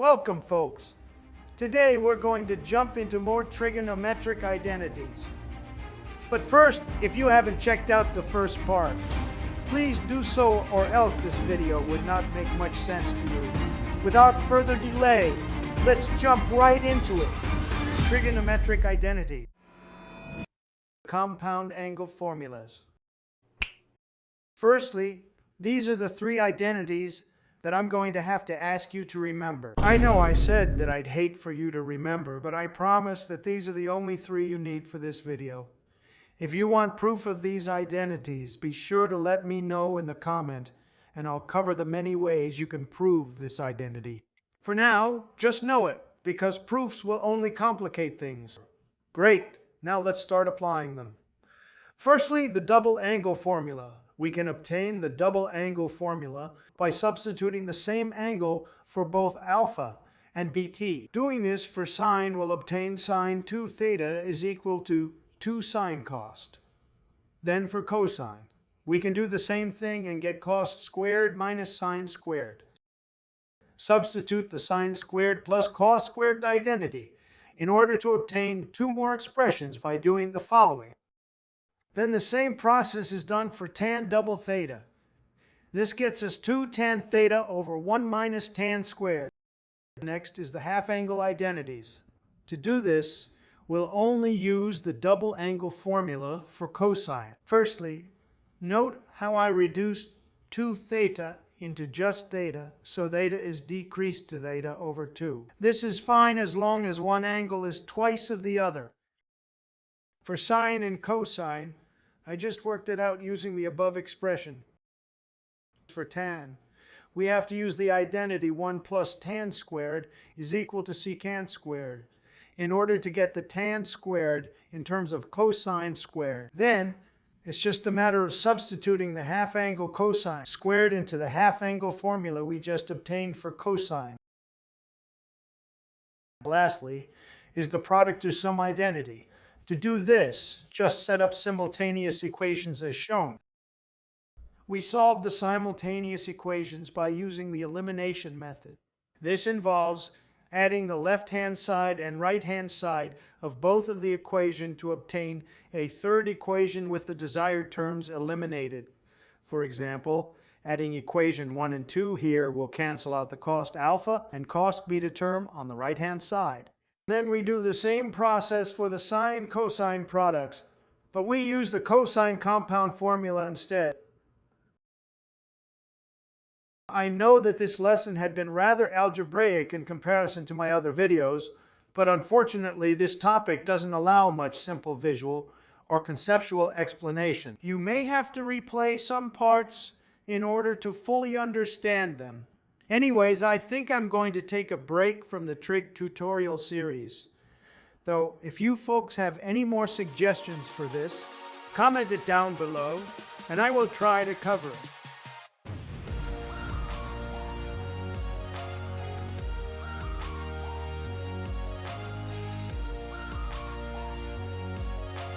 Welcome, folks. Today we're going to jump into more trigonometric identities. But first, if you haven't checked out the first part, please do so or else this video would not make much sense to you. Without further delay, let's jump right into it. Trigonometric identity. Compound angle formulas. Firstly, these are the three identities that I'm going to have to ask you to remember. I know I said that I'd hate for you to remember, but I promise that these are the only three you need for this video. If you want proof of these identities, be sure to let me know in the comment, and I'll cover the many ways you can prove this identity. For now, just know it, because proofs will only complicate things. Great, now let's start applying them. Firstly, the double angle formula. We can obtain the double angle formula by substituting the same angle for both alpha and bt. Doing this for sine will obtain sine 2 theta is equal to 2 sine cost. Then for cosine, we can do the same thing and get cost squared minus sine squared. Substitute the sine squared plus cos squared identity in order to obtain two more expressions by doing the following. Then the same process is done for tan double theta. This gets us 2 tan theta over 1 minus tan squared. Next is the half angle identities. To do this, we'll only use the double angle formula for cosine. Firstly, note how I reduced 2 theta into just theta, so theta is decreased to theta over 2. This is fine as long as one angle is twice of the other. For sine and cosine, I just worked it out using the above expression. For tan, we have to use the identity 1 plus tan squared is equal to secant squared in order to get the tan squared in terms of cosine squared. Then, it's just a matter of substituting the half angle cosine squared into the half angle formula we just obtained for cosine. Lastly, is the product of some identity. To do this, just set up simultaneous equations as shown. We solve the simultaneous equations by using the elimination method. This involves adding the left-hand side and right-hand side of both of the equation to obtain a third equation with the desired terms eliminated. For example, adding equation 1 and 2 here will cancel out the cost alpha and cost beta term on the right-hand side. Then we do the same process for the sine-cosine products, but we use the cosine compound formula instead. I know that this lesson had been rather algebraic in comparison to my other videos, but unfortunately this topic doesn't allow much simple visual or conceptual explanation. You may have to replay some parts in order to fully understand them. Anyways, I think I'm going to take a break from the trig tutorial series. Though, if you folks have any more suggestions for this, comment it down below, and I will try to cover it.